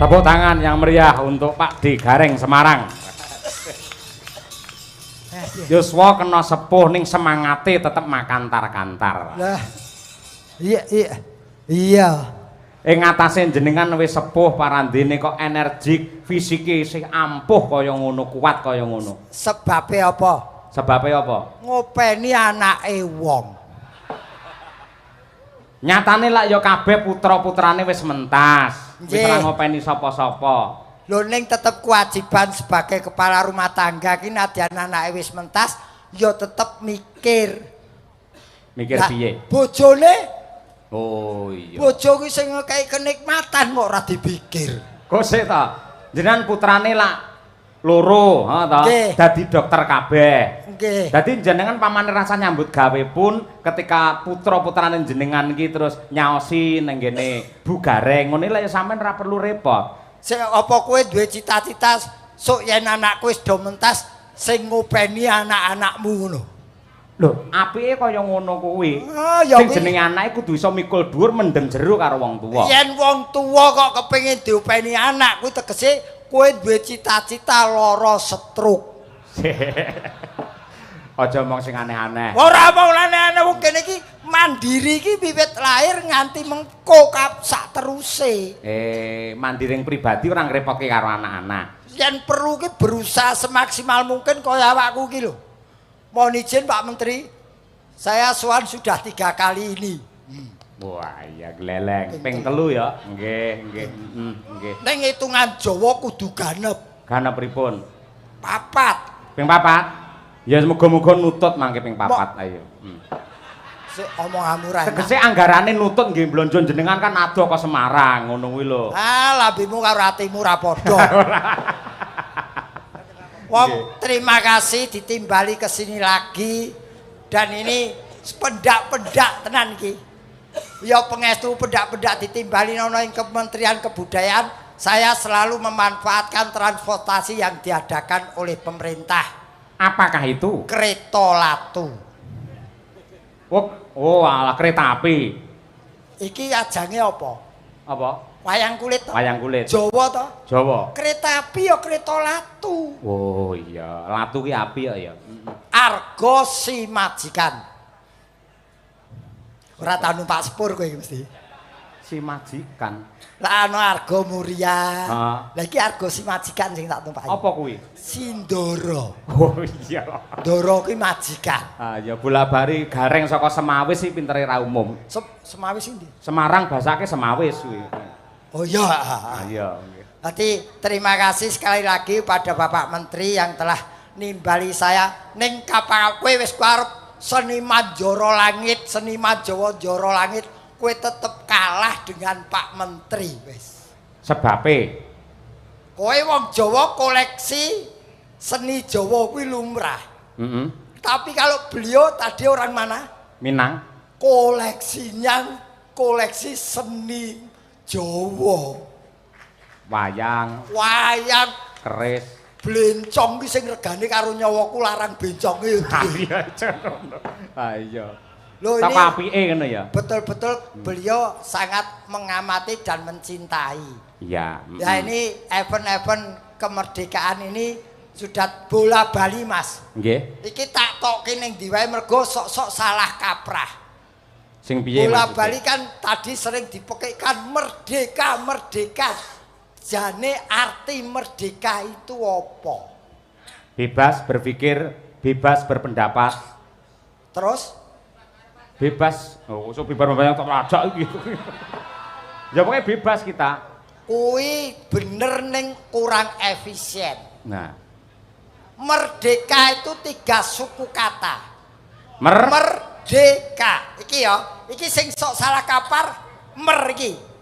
Tepuk tangan yang meriah untuk Pak D Gareng Semarang. Yuswa kena sepuh ning semangate tetep makantar-kantar. Lah. Iya. Ing atase jenengan wis sepuh parandene kok energik, fisike sing ampuh kaya ngono, kuat kaya ngono. Sebabe apa? Sebabe apa? Ngopeni anake wong. Nyatane lak ya kabeh putra-putrane wis mentas. Wis ora ngopeni sapa-sapa. Lho ning tetep kewajiban sebagai kepala rumah tangga ki nadyan anake wis mentas ya tetep mikir. Mikir piye? Bojone? Oh iya. Bojo ki sing ngekeki kenikmatan kok ora dipikir. Kok sik ta? Jenengan putrane lak loro, ha ta? Dadi dokter kabeh. Nggih. Dadi jenengan pamane rasa nyambut gawe pun ketika putra-putrane jenengan iki terus nyaosi nang ngene Bu Gareng ngene lek sampean ora perlu repot. Sing apa kowe duwe cita-cita sok yen anakku wis do mentas sing ngopeni anak-anakmu ngono. Lho, apike kaya ngono kuwi. Ya sing jenenge anake kudu iso mikul dhuwur mendem jero karo wong tuwa. Yen wong tuwa kok kepengin diopeni anak kuwi tegese kowe duwe cita-cita lara stroke. Aja omong sing aneh-aneh. Ora omong aneh-aneh wong kene iki mandiri iki wiwit lahir nganti mengko sak teruse. Mandiring pribadi ora ngrepotke karo anak-anak. Yen perlu ki berusaha semaksimal mungkin kaya awakku ki lho. Mohon izin Pak Menteri, saya sowan sudah 3 kali ini. Wah, iya gleleng. Ping 3 ya. Nggih, nggih. Nggih. Ning hitungan Jawa kudu ganep. Ganep pripun? 4. Ping 4. Ya muga-muga nutut mangke ping 4 ayo. Sik omonganmu ra. Tegese anggarane nutut nggih blonjo jenengan kan adoh ke Semarang ngono kuwi lho. Lambimu karo atimu ra padha. Wong terima kasih ditimbali ke sini lagi dan ini pendak-pendak tenan iki. Ya pengestu pendak-pendak ditimbali ana ing Kementerian Kebudayaan, saya selalu memanfaatkan transportasi yang diadakan oleh pemerintah. Apakah itu? Kereta Latu. Oh, ala kereta api. Iki ajange apa? Apa? Wayang kulit to? Wayang kulit. Jawa to? Jawa. Kereta api ya kereta Latu. Oh iya, Latu ki api ya. Argo si majikan. Ora tau numpak sepur kowe mesti. Si majikan. Lah ana Argo Muria. Heeh. Lah iki Argo si majikan sing tak tumpaki. Apa kuwi? Sindoro. Oh iya. Ndoro kuwi majikan. Ah ya bola-bali Gareng saka Semawis sih pintere ra umum. Semawis ndi? Semarang basake Semawis kuwi. Oh iya. Iya. Nanti terima kasih sekali lagi pada Bapak Menteri yang telah nimbali saya ning kapal kowe wis arep seniman Joro Langit, seniman Jawa Joro Langit, kowe tetep kalah dengan Pak Menteri wis. Sebabe Kowe wong Jawa koleksi seni Jawa kuwi lumrah. Tapi kalau beliau tadi orang mana? Minang. Koleksinya koleksi seni Jawa. Wayang, keris. Blencong ki sing regane karo nyawaku larang benconge. Iya. Loh ini Apa apike ngono ya? betul-betul beliau sangat mengamati dan mencintai. Iya. Ya ini event-event kemerdekaan ini sudah bola bali Mas. Nggih. Iki tak tokke ning ndi wae mergo sok-sok salah kaprah. Sing piye Bola bali kan tadi sering dipekikkan merdeka, merdeka. Jane arti merdeka itu apa? Bebas berpikir, bebas berpendapat. Terus? Bebas. Oh, so bebas membayang tak rajak gitu. Ya pokoknya bebas kita. Kui bener ning kurang efisien. Nah. Merdeka itu 3 suku kata. Merdeka. Iki ya, iki sing sok salah kapar mer iki.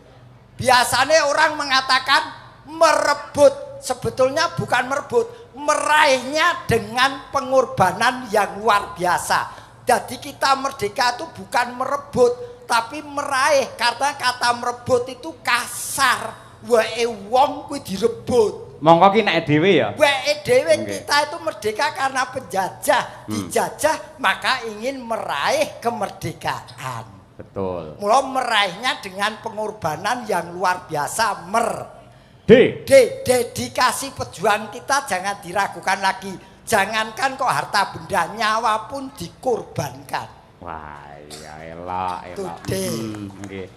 Biasanya orang mengatakan merebut, sebetulnya bukan merebut, meraihnya dengan pengorbanan yang luar biasa. Jadi kita merdeka itu bukan merebut, tapi meraih, karena kata merebut itu kasar. Wae wong kuwi direbut. Mongko ki nek dhewe ya. Wae dhewe kita itu merdeka karena penjajah, dijajah maka ingin meraih kemerdekaan. Betul. Mula meraihnya dengan pengorbanan yang luar biasa Dedikasi pejuang kita jangan diragukan lagi. Jangankan kok harta benda, nyawa pun dikorbankan. Wah, ya elok. Nggih.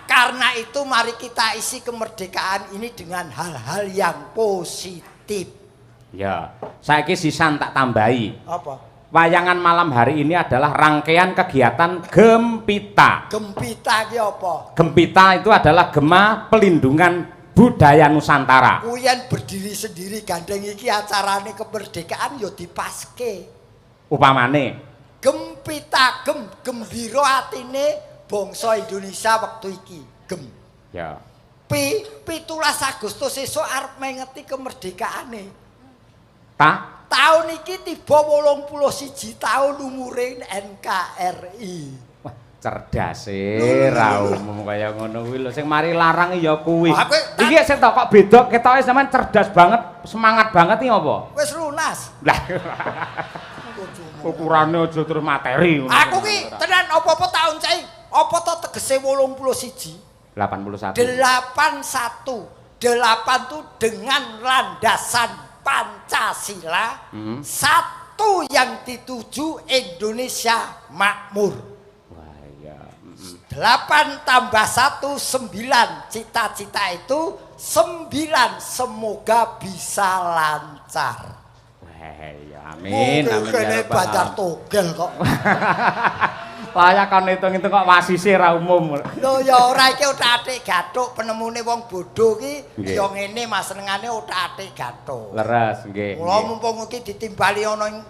Karena itu mari kita isi kemerdekaan ini dengan hal-hal yang positif. Ya, saiki sisan tak tambahi. Apa? Wayangan malam hari ini adalah rangkaian kegiatan Gempita. Gempita ki apa? Gempita itu adalah Gema Pelindungan Budaya Nusantara. Kuyen berdiri sendiri gandeng iki acarane kemerdekaan ya dipaske. Upamane Gempita gembira atine bangsa Indonesia waktu iki. Gem. ya 17 Agustus esuk arep mengeti kemerdekaane. Tahun iki tiba 81 tahun umure NKRI. Wah, cerdas ra umum kaya ngono kuwi lho sing mari larang ya kuwi. Iki sing kok beda ketoke sampean cerdas banget, semangat banget iki apa? Wis lunas. Lah. Ukurane aja terus materi ngono. Aku ki tenan apa-apa tahun cai. Apa to tegese 81? 81. 81. 8 tuh dengan landasan Pancasila. Satu yang dituju Indonesia makmur. Wah, iya. 8 tambah 1 9. Cita-cita itu 9. Semoga bisa lancar. Wah, ya amin. Amin. Kene Bandar Togel kok. Layak kon hitung-hitung kok wasise ra umum. Lho ya ora iki otak-atik gathuk penemune wong bodho ki ya ngene mas senengane otak-atik gathuk. Leres nggih. Mula mumpung iki ditimbali ana ing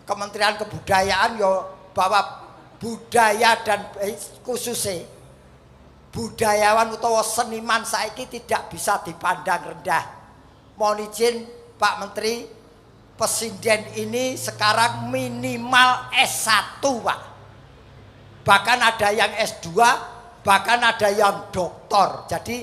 Kementerian Kebudayaan ya bahwa budaya dan khususnya budayawan utawa seniman saiki tidak bisa dipandang rendah. Mohon izin Pak Menteri, presiden ini sekarang minimal S1 Pak. Bahkan ada yang S2, bahkan ada yang doktor. Jadi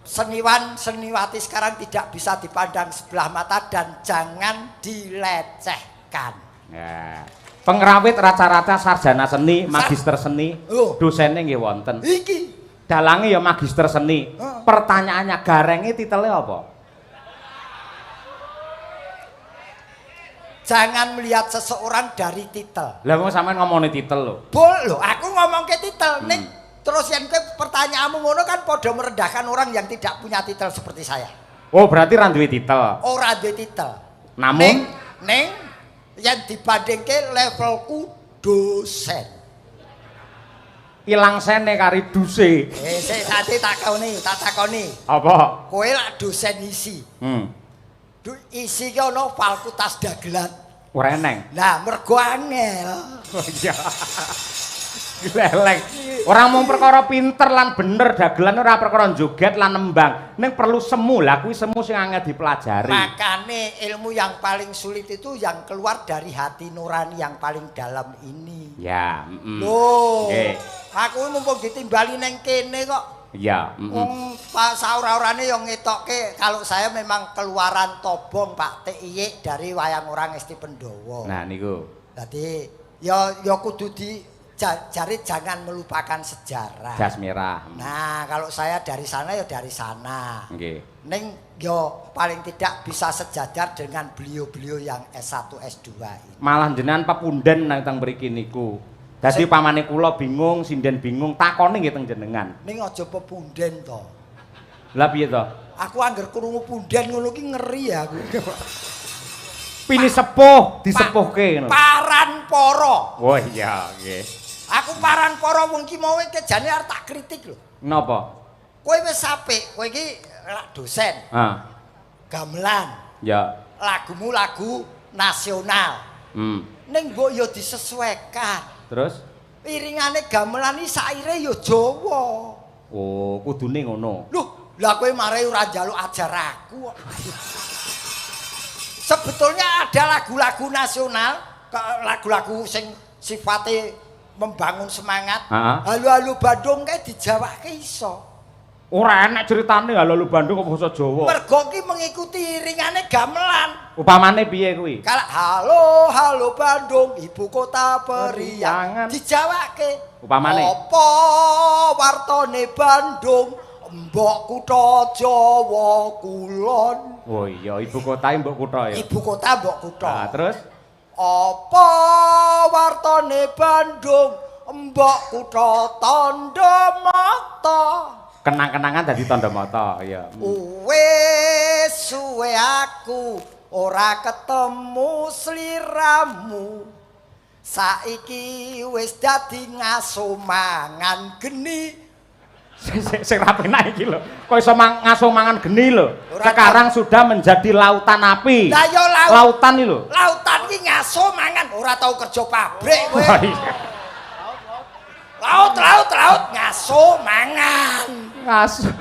seniwan seniwati sekarang tidak bisa dipandang sebelah mata dan jangan dilecehkan. Ya. Pengrawit rata-rata sarjana seni, magister seni, dosennya nggih wonten. Iki dalange ya magister seni. Pertanyaannya garenge titelnya apa? Jangan melihat seseorang dari titel. Lah wong sampean ngomongin titel lho. Lho, aku ngomong ke titel. Ning terus yang ke pertanyaanmu ngono kan padha merendahkan orang yang tidak punya titel seperti saya. Oh, berarti ra duwe titel. Ora duwe titel. Namun ning yang dibandingke levelku dosen. Ilang sene kari duse. Sik tak takoni. Apa? Kowe lak dosen isi. Isi ki ana fakultas dagelan. Ora eneng. Lah mergo angel. Oh iya. Leleng. Ora mung perkara pinter lan bener dagelan ora perkara joget lan nembang. Ning perlu semu. Lah kuwi semu sing angel dipelajari. Makane ilmu yang paling sulit itu yang keluar dari hati nurani yang paling dalam ini. Ya, Loh. Aku mumpung ditimbali neng kene kok. Iya, Pak saura-urane yang ngetokke kalau saya memang keluaran Tobong Pak TIY dari wayang orang Esti Pendowo. Nah niku. Jadi ya kudu jari jangan melupakan sejarah. Jas merah. Nah, kalau saya dari sana ya dari sana. Nggih. Ning yo paling tidak bisa sejajar dengan beliau-beliau yang S1 S2 ini. Malah jenengan pepunden nang teng mriki niku. Dadi pamane kula bingung, sinden bingung, takone nggih teng jenengan. Ning aja pepunden to. Lah piye to? Aku angger krungu punden ngono ki ngeri aku. Pini sepuh, disepuhke ngono. Paranpara. Oh iya, nggih. Aku paranpara wong ki mau kejane arep tak kritik lho. Napa? Kowe wis apik, kowe iki dosen. Gamelan. Ya. Lagumu lagu nasional. Ning mbok yo disesuaikan. Terus? Iringane gamelan iki saire yo Jawa. Oh, kudune ngono. Loh, lah kowe mare ora njaluk ajar aku kok. Sebetulnya ada lagu-lagu nasional, lagu-lagu sing sifatnya membangun semangat. Halo-halo Bandung kae dijawake iso. Ora enak ceritane halo-halo Bandung kok basa Jawa. Mergo ki mengikuti iringane gamelan. Upamane piye kuwi? Kalau halo Bandung ibu kota periangan dijawake. Upamane apa wartane Bandung? Mbok kutha Jawa Kulon. Oh iya, ibu kotae mbok kutha ya. Ibu kota mbok kutha. Nah, terus apa wartane Bandung? Mbok kutha Tandamata. kenang-kenangan dadi tandha mata ya. Wis suwe aku ora ketemu sliramu. Saiki wis dadi ngaso mangan geni. Sing rapenak iki lho. Kok iso ngaso mangan geni lho. Ora Sekarang sudah menjadi lautan api. Lah ya Lautan iki lho. lautan iki ngaso mangan ora tau kerja pabrik kowe. Oh, iya. Laut ngaso mangan. Ngaso.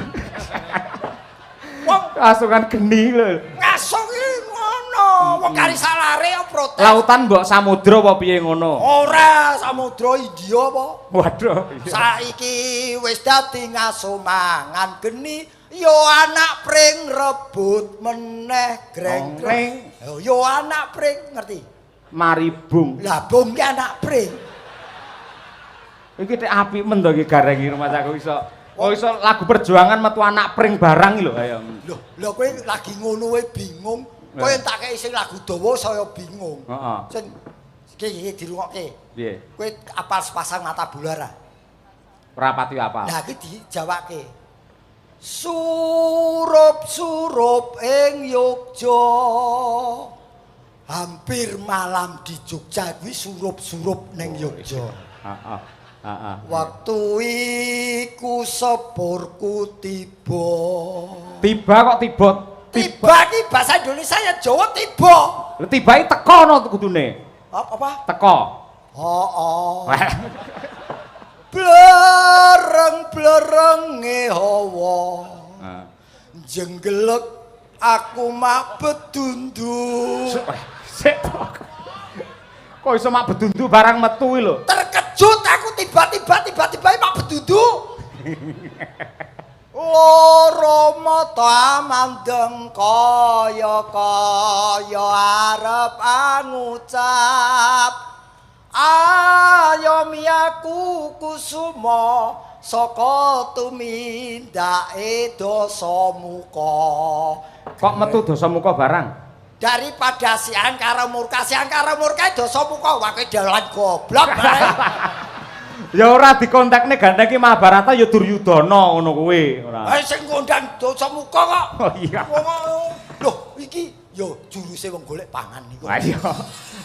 Wong Ngaso kan geni lho. ngaso ki ngono. Wong kari salare ya protes. Lautan mbok samudra apa piye ngono? Ora samudra India apa? Waduh. Saiki wis dadi ngaso mangan geni. Yo anak pring rebut meneh greng-greng. Yo anak pring ngerti? Mari bung. Lah bung ki anak pring. Iki tek apik men to iki gareng iki rumah aku iso. Oh iso lagu perjuangan metu anak pring barang lho ayo. Lho kowe lagi ngono wae bingung. Kowe tak kei sing lagu dawa saya bingung. Heeh. Sing iki dirungokke. Piye? Kowe apal sepasang mata bulara. Ora pati apa? Nah iki dijawake. Surup-surup ing Yogya. Hampir malam di Jogja kuwi surup-surup ning Yogya. Heeh. Heeh. Waktu iku sepurku tiba. Tiba kok tiba. Tiba ki bahasa Indonesia ya Jawa tiba. Lho tibae teko no kudune. Apa? Teko. Oh. Blereng-blerenge hawa. Heeh. Jenggelek aku mak bedundu. Sik. Kok iso mak bedundu barang metu lho. Terkejut aku tiba-tiba mak bedundu. Loro mata mandeng kaya arep ngucap. Ayo miyaku kusuma saka tumindake dosa muka. Kok metu dosa muka barang? Daripada siang karo murka dosa muka wae dalan goblok bae. Ya ora dikontakne gandeng Mahabharata ya Duryudana ngono kuwi ora. Sing ngundang dosa muka kok. Oh iya. Loh iki yo juruse wong golek pangan niku. Ayo.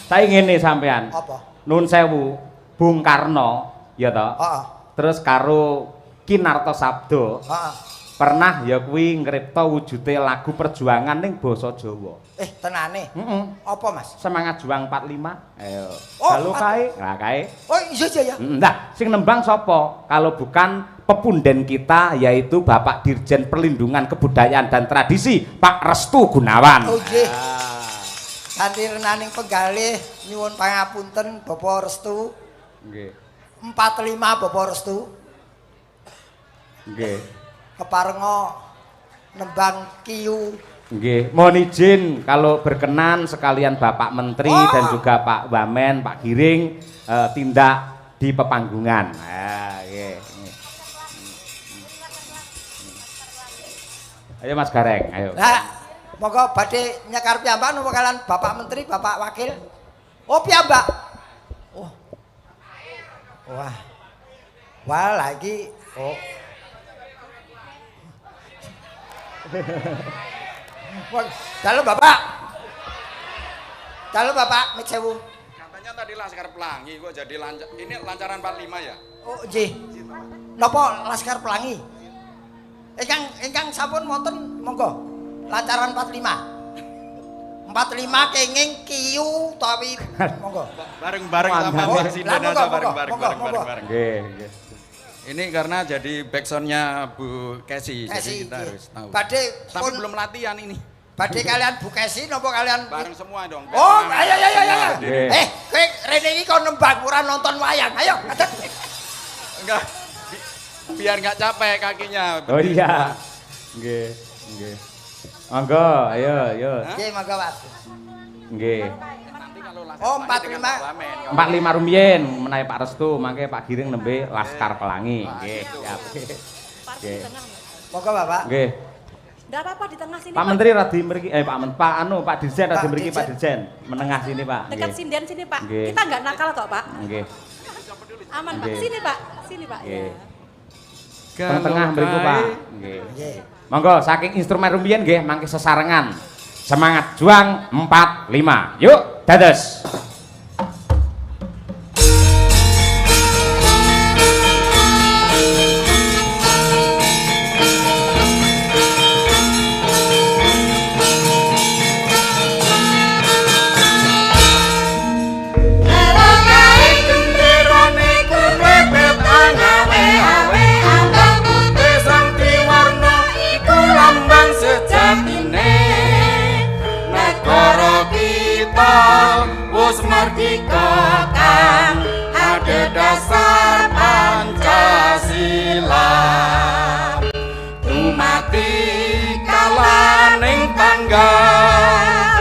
Saiki ngene sampean. Apa? Nun sewu, Bung Karno ya toh. Heeh. Terus karo Kinarto Sabdo Heeh. pernah ya kuwi ngripta wujude lagu perjuangan ning basa Jawa. Tenane. Apa Mas? Semangat Juang 45. Ayo. Oh, Halo kae. Nah kae. Oh iya ya. Nah, sing nembang sapa? Kalau bukan pepunden kita yaitu Bapak Dirjen Perlindungan Kebudayaan dan Tradisi Pak Restu Gunawan. Oh nggih. Kanthi renaning penggalih nyuwun pangapunten Bapak Restu. Nggih. 45 Bapak Restu. Nggih. Keparenga nembang kiyu. Nggih, mohon izin kalau berkenan sekalian Bapak Menteri dan juga Pak Wamen, Pak Giring tindak di pepanggungan. Nah, nggih. Ayo Mas Gareng, ayo. Nah, monggo badhe nyekar piyambak napa kalian Bapak Menteri, Bapak Wakil? Oh, piyambak. Oh. Wah. Wah, lagi. Oh. Dalam Bapak. Dalam Bapak, mik sewu. Katanya tadi Laskar Pelangi kok jadi ini lancaran 45 ya? Oh, nggih. Napa Laskar Pelangi? Ingkang sampun wonten monggo. Lancaran 45. 45 kenging kiyu tapi monggo. Bareng-bareng sama Presiden aja bareng-bareng. Nggih, nggih. Ini karena jadi backsoundnya Bu Kesi, jadi kita harus tahu. Badhe Tapi belum latihan ini. Badhe kalian Bu Kesi napa kalian Bareng semua dong. Oh, ayo. Nggih. Kowe rene iki kon nembang ora nonton wayang. Ayo, adat. Enggak. Biar nggak capek kakinya. Oh iya. Nggih, nggih. Monggo, ayo. Nggih, monggo, Mas. Nggih. Nanti kalau Laskar Oh, Pelangi dengan 45. Pak Wamen. 45 rumiyin menawi Pak Restu mangke Pak Giring nembe Laskar Pelangi. Nggih, siap. Nggih. Monggo Bapak. Nggih. Enggak apa-apa di tengah sini. Pak Menteri radi mriki Pak Dirjen radi mriki Pak Dirjen. Menengah sini Pak. Dekat Nggih. sinden sini Pak. Nggih. Kita enggak nakal kok Pak. Nggih. Aman Pak. Nggih. Sini Pak. Sini Pak. Nggih. Ya. Tengah mriku Pak. Nggih. Nggih. Monggo saking instrumen rumiyin nggih mangke sesarengan. Semangat juang 4 5. Yuk, dados. Wus merdeka kang ada dasar Pancasila dumati kalaning tanggal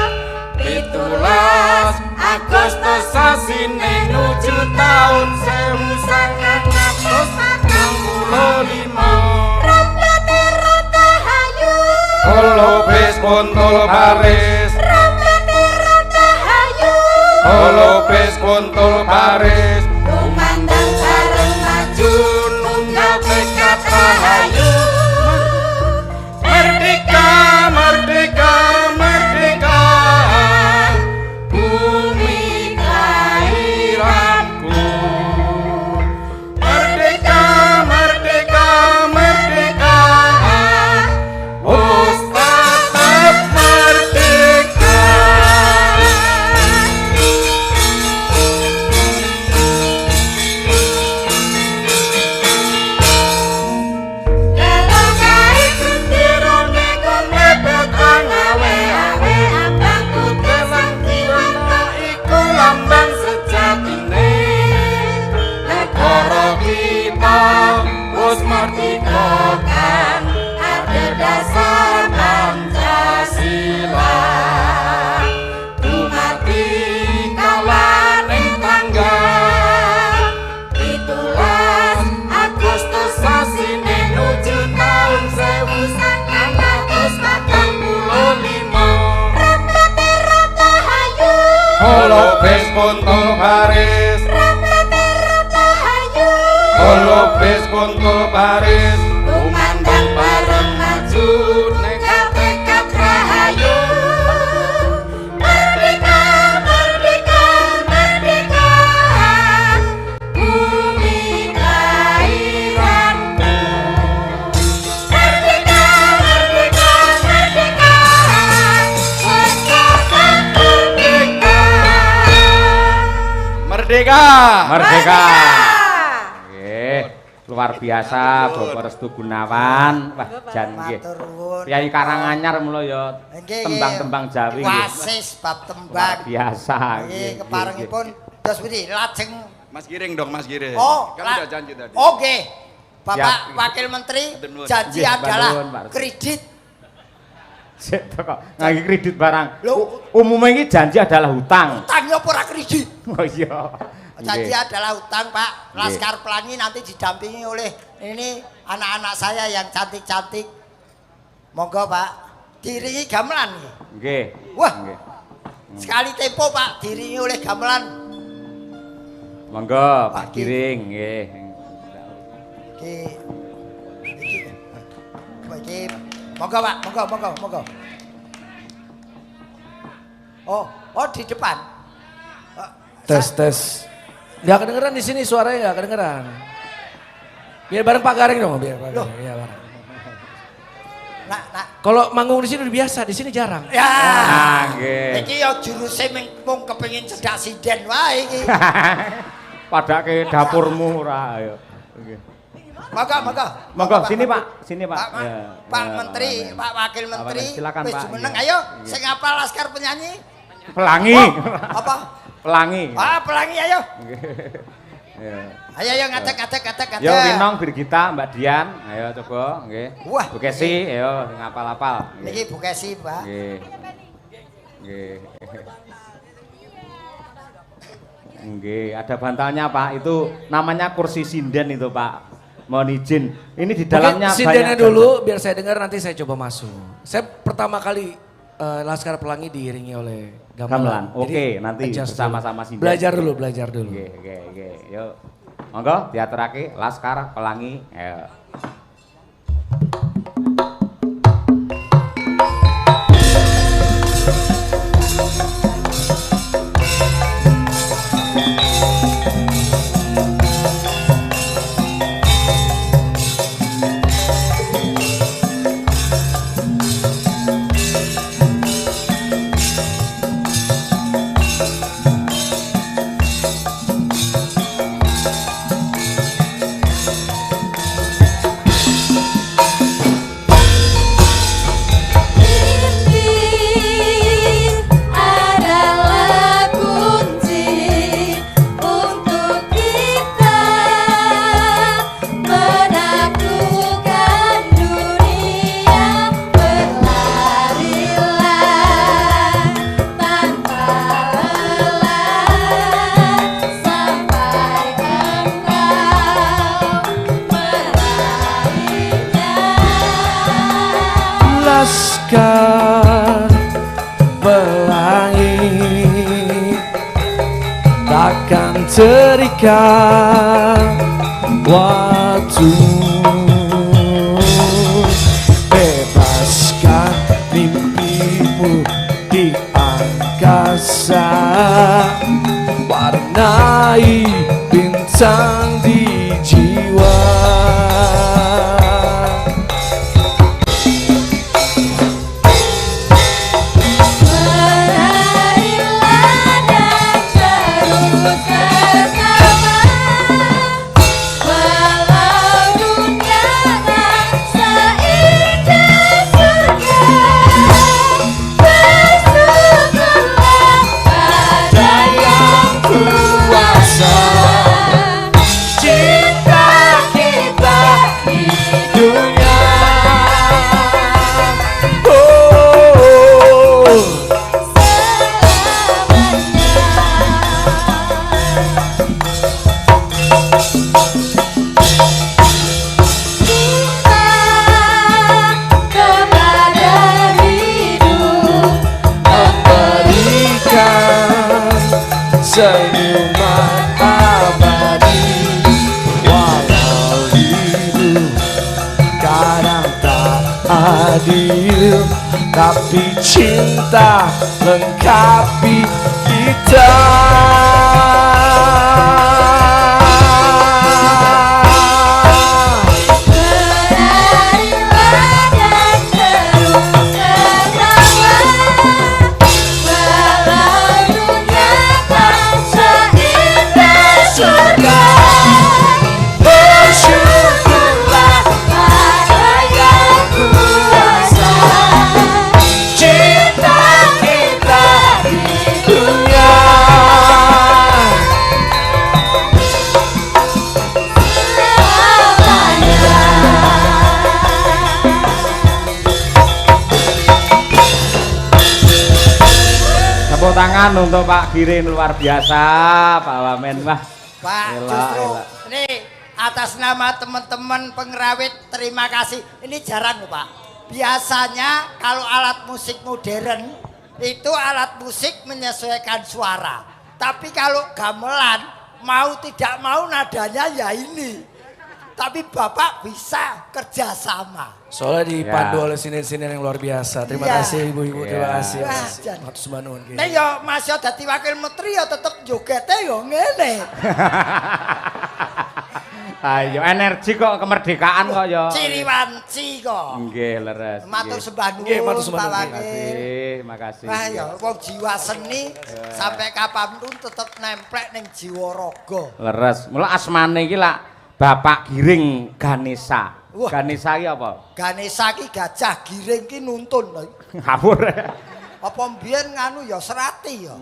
17 Agustus sasine nuju taun 1945 Rambate rata hayu. Olo bis kontol baris Olo bis kontol baris Kumandang sareng maju nunggal tekad rahayu Merdeka, merdeka, merdeka Bumi kelahiranku Merdeka, merdeka, merdeka Wus tetap merdeka Wus merdeka kan ada dasar Pancasila dumati kalaning tanggal 17 Agustus sasine nuju taun 1945 Rambate rata hayu. Holo bis kontol baris Rambate rata hayu. Holo bis kontol baris kumandang bareng maju nekat tekad rahayu Merdeka, merdeka, merdeka. bumi kelahiranku Merdeka, merdeka, merdeka. merdeka Merdeka. Nggih. Luar biasa Bapak Restu Gunawan. Wah, jan nggih. Matur nuwun. Kyai Karanganyar mulo ya Nggih, tembang-tembang Jawi nggih. Wasis bab Luar tembang. biasa. Nggih, keparengipun dos pundi lajeng. Mas Giring dong Mas Giring Oh, kan udah janji tadi Oke. Bapak Siap. Wakil Menteri Matur nuwun. janji Nggih, adalah matur nuwun, Pak. kredit. Sik to kok ngangge kredit barang. Lho. Umumnya ini janji adalah hutang. Utangnya apa ora kredit? Oh iya. Janji Nggih. adalah utang Pak. Nggih. Laskar Pelangi nanti didampingi oleh ini anak-anak saya yang cantik-cantik. Monggo Pak. Diringi gamelan nggih. Nggih. Wah. Nggih. Sekali tempo Pak diringi oleh gamelan. Monggo Nggih. Pak Giring nggih. Iki iki monggo Pak, monggo. Oh di depan. Tes. Nggak kedengeran di sini suaranya nggak kedengeran. Biar bareng Pak Garing dong, biar Pak Garing. Iya, bareng. Nak. Kalau manggung di sini udah biasa, di sini jarang. Ya. Ah, nggih. Iki ya juruse mung kepengin cedak sinden wae iki. Padake dapurmu ora ayo. Nggih. Monggo sini Pak, sini Pak. Pak, Ya, Pak ya, Menteri, Pak. Pak Wakil Menteri. Silakan, wis Pak. jumeneng Iya. ayo Iya. sing apal laskar penyanyi. Pelangi. Apa? Pelangi. Ah, pelangi ayo. Nggih. Ya. Ayo ngadeg. Yo Winong Birgita, Mbak Dian, ayo coba nggih. Wah, Bu Kesi, ayo ngapal-apal. Niki Bu Kesi, Pak. Nggih. Nggih. Nggih, ada bantalnya Pak. Itu namanya kursi sinden itu Pak. mohon izin. Ini di dalamnya mungkin sindennya dulu biar saya dengar nanti saya coba masuk. Saya pertama kali Laskar Pelangi diiringi oleh gamelan. Oke, nanti bersama-sama sinden. Belajar dulu. Oke. Yuk. Monggo diaturake Laskar Pelangi. Ayo. Laskar Pelangi takkan terikat waktu, bebaskan mimpimu di angkasa, warnai bintang di jiwa. Senyuman abadi, walau hidup kadang tak adil, tapi cinta lengkapi kita. Tepuk tangan untuk Pak Giring, luar biasa Pak Wamen. Wah, Pak, justru ini atas nama teman-teman pengrawit terima kasih. Ini jarang loh Pak. Biasanya kalau alat musik modern itu alat musik menyesuaikan suara. Tapi kalau gamelan mau tidak mau nadanya ya ini. Tapi Bapak bisa kerjasama. Soalnya dipandu oleh sinin-sinin yang luar biasa. Terima kasih ibu-ibu, terima kasih. Matur sembah nuwun. Nek yo Mas yo dadi wakil menteri yo tetep jogete yo ngene. Ayo energi kok kemerdekaan kok yo. Ciriwanci kok. Nggih, leres. Matur sembah nuwun. Nggih, matur sembah nuwun. Makasih. Wah ya wong jiwa seni sampai kapanpun tetep nemplek ning jiwa raga. Leres. Mula asmane iki lak Bapak Giring Ganesha. Wah. Ganesha iki apa? Ganesha ki gajah, Giring ki nuntun lho. Ngawur. Apa mbiyen nganu ya serati ya.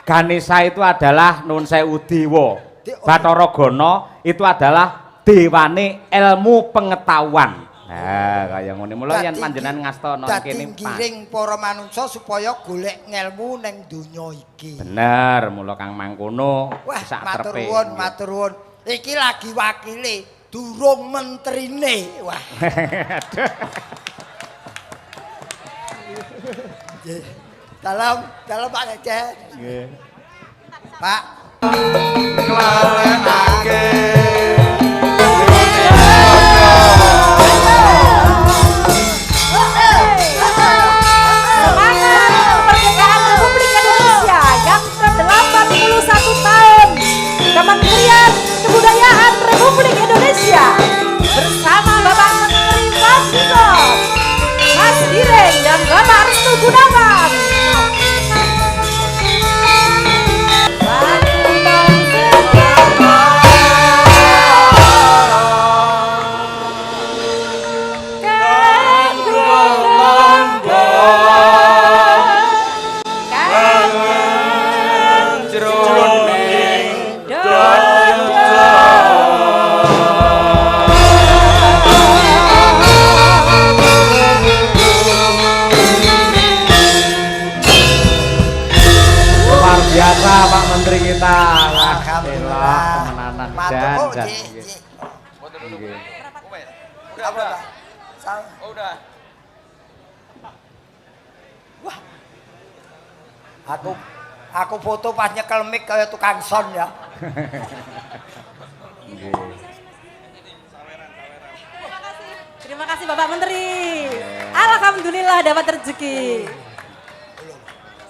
Ganesha itu adalah Nun Sewu Dewa. Di- Bathara Gana itu adalah dewane ilmu pengetahuan. Nah, kaya ngene mula yen panjenengan ngasta nang kene dadi giring para manungsa supaya golek ngelmu ning donya iki. Bener, mula Kang mangkono Wah, sak matur trepe. nuwun, matur nuwun. Iki lagi wakili durung menterine. Wah. Dalam Pak Cecep. Nggih. Pak. Nglawenake Semangat kemerdekaan Republik Indonesia yang ke-81 tahun. Kementerian Kebudayaan Republik Indonesia bersama Bapak Menteri Fasilo, Mas Gireng dan Bapak Restu Gunawan. Biasa Pak Menteri kita. Alhamdulillah. Temenanan Matur, jan. Ji. Nggih. Apa, Pak? Oh, udah. Aku foto pas nyekel mic kayak tukang son ya. Nggih. Terima kasih Bapak Menteri. Alhamdulillah dapat rezeki.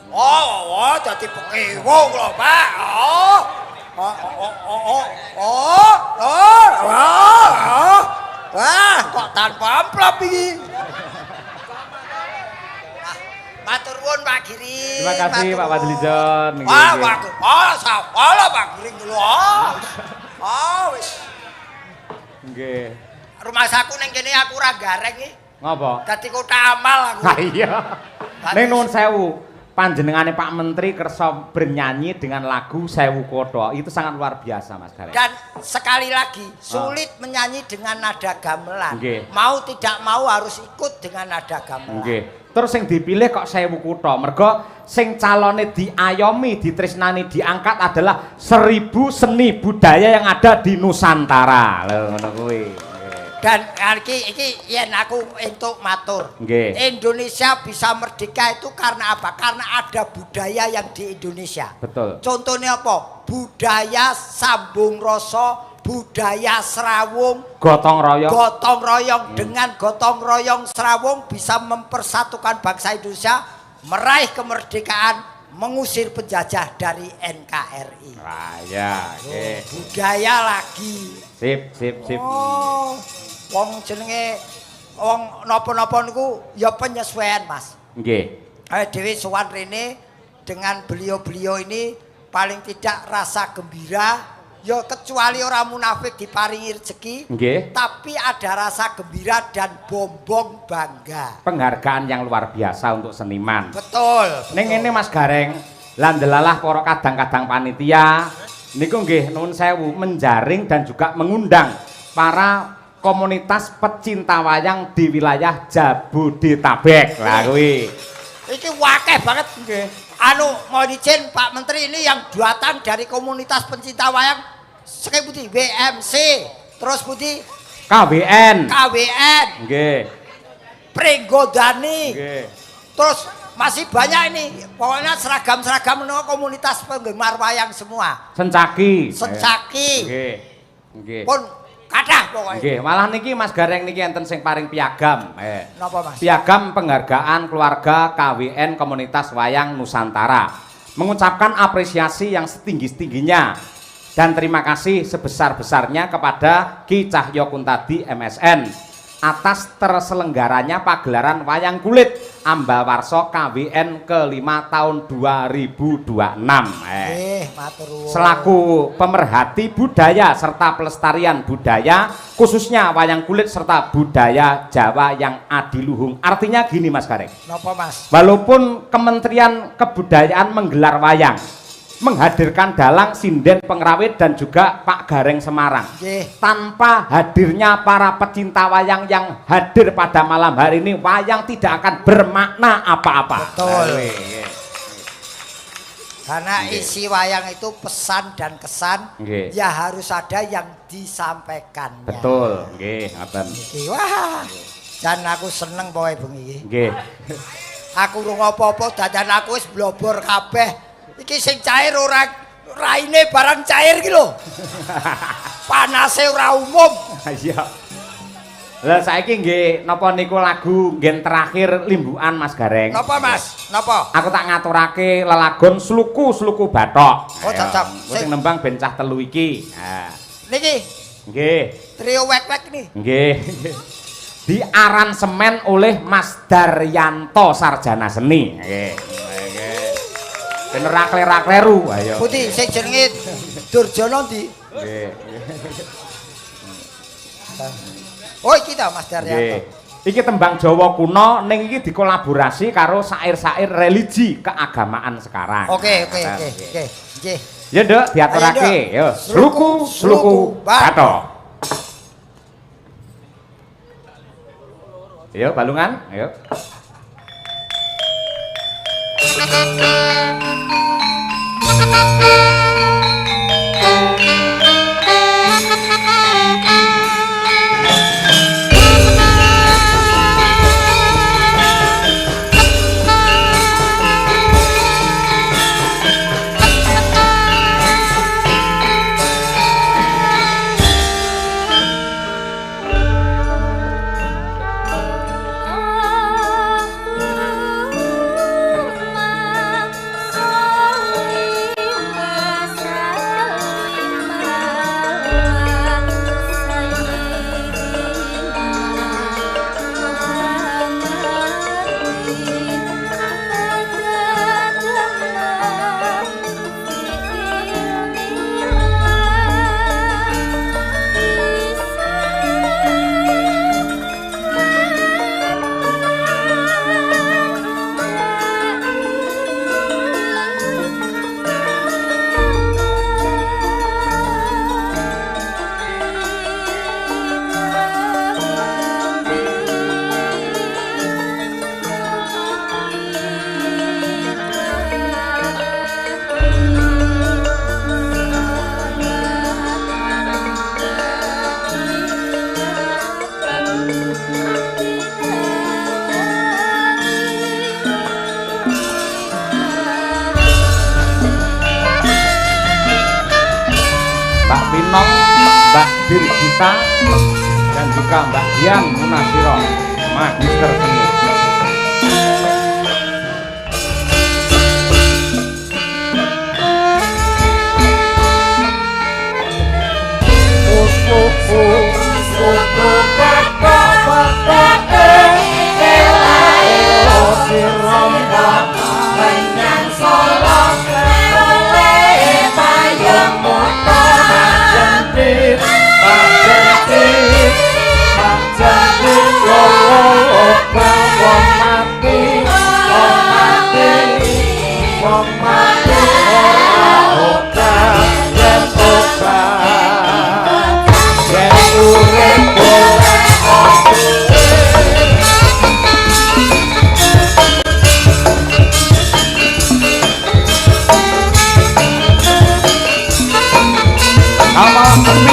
Oh, jadi pekiwo lho, Pak. Wah, kok tanpa amplop iki. Matur nuwun Pak Giri. Terima kasih Pak Fadlijon. Wah, bagus. Oh, sapa lah Pak Giri lho. Wis. Nggih. Rumah saku ning kene aku ora gareng iki. Ngopo? Dadi kota amal aku. Ha iya. Ning nuwun sewu. Panjenengane Pak Menteri kersa bernyanyi dengan lagu Sewu Kodho. Itu sangat luar biasa Mas Gareng. Dan sekali lagi sulit menyanyi dengan nada gamelan. Nggih. Mau tidak mau harus ikut dengan nada gamelan. Nggih. Terus sing dipilih kok Sewu Kutha. Mergo sing calone diayomi, ditresnani, diangkat adalah 1000 seni budaya yang ada di Nusantara. Lho ngono kuwi. Dan iki yen aku entuk matur. Nggih. Indonesia bisa merdeka itu karena apa? Karena ada budaya yang di Indonesia. Betul. Contohnya apa? Budaya sambung rasa, budaya serawung, Gotong royong. gotong royong. Dengan gotong royong serawung bisa mempersatukan bangsa Indonesia, meraih kemerdekaan, mengusir penjajah dari NKRI. Wah, ya, nggih. Budaya lagi. Sip, sip, sip. Oh, wong jenenge wong napa-napa niku ya penyesuaian, Mas. Nggih. Dhewe sowan rene dengan beliau-beliau ini paling tidak rasa gembira, ya kecuali orang munafik diparingi rezeki, Nggih. tapi ada rasa gembira dan bombong bangga. Penghargaan yang luar biasa untuk seniman. Betul. Ning ngene Mas Gareng, lan delalah para kadang-kadang panitia niku nggih nuwun sewu menjaring dan juga mengundang para komunitas pecinta wayang di wilayah Jabodetabek. Lah kuwi. Iki wakeh banget. Nggih. Anu mau izin Pak Menteri ini yang datang dari komunitas pencinta wayang sekali putih WMC, terus putih KWN. KWN, Nggih. Pringgodani, Nggih. terus masih banyak ini. Pokoknya seragam-seragam komunitas penggemar wayang semua. Sencaki. Sencaki, Nggih. Nggih. pun kadah pokoknya. Nggih, malah niki Mas Gareng niki enten sing paring piagam. Napa Mas? Piagam penghargaan keluarga KWN Komunitas Wayang Nusantara. Mengucapkan apresiasi yang setinggi-tingginya dan terima kasih sebesar-besarnya kepada Ki Cahyo Kuntadi MSN atas terselenggaranya pagelaran wayang kulit Ambawarsa KWN ke-5 tahun 2026. Matur nuwun. Selaku pemerhati budaya serta pelestarian budaya khususnya wayang kulit serta budaya Jawa yang adiluhung. Artinya gini Mas Gareng. Napa Mas? Walaupun Kementerian Kebudayaan menggelar wayang, menghadirkan dalang sinden pengrawit dan juga Pak Gareng Semarang. Nggih. Tanpa hadirnya para pecinta wayang yang hadir pada malam hari ini, wayang tidak akan bermakna apa-apa. Betul. Karena isi wayang itu pesan dan kesan, Nggih. ya harus ada yang disampaikannya. Betul, nggih, ngoten. Iki wah. Dan aku seneng pokoke bengi iki. Nggih. Aku urung apa-apa dadan aku wis blobor kabeh. Iki sing cair ora raine barang cair iki lho. Panase ora umum. Iya. Lah saiki nggih napa niku lagu ngen terakhir limbukan Mas Gareng. Napa Mas? Napa? Aku tak ngaturake lelagon sluku bathok. Oh, cocok. Sing nembang ben cah telu iki. Nah. Niki Nggih. trio wek-wek nih. Nggih. Di aransemen oleh Mas Daryanto Sarjana Seni. Nggih. Nggih. Ben ora kleru, ayo. Putih sing jenenge Durjana ndi? Nggih. Oh iki ta Mas Daryanto. Nggih. Iki tembang Jawa kuno ning iki dikolaborasi karo syair-syair religi keagamaan sekarang. Oke. Nah, Nggih. Ya Nduk, diaturake. Yo, sluku bathok. Yo, balungan, ayo. Mbak Dirgita dan juga Mbak Dian Munasiro, Magister Seni.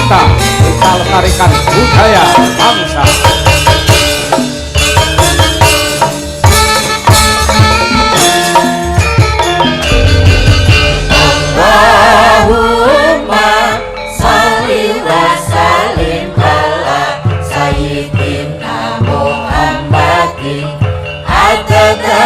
Kita lestarikan budaya bangsa. Allahumma sholli wa sallim ala sayyidina Muhammadin adada